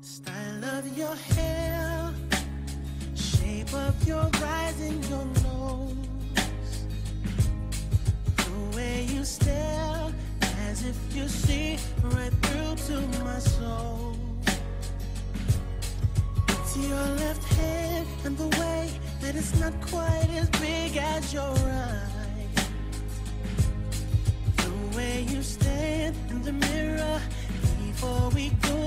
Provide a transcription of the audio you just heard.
Style of your hair, shape of your eyes and your nose, the way you stare as if you see right through to my soul. It's your left hand and the way that it's not quite as big as your right. The way you stand in the mirror before we go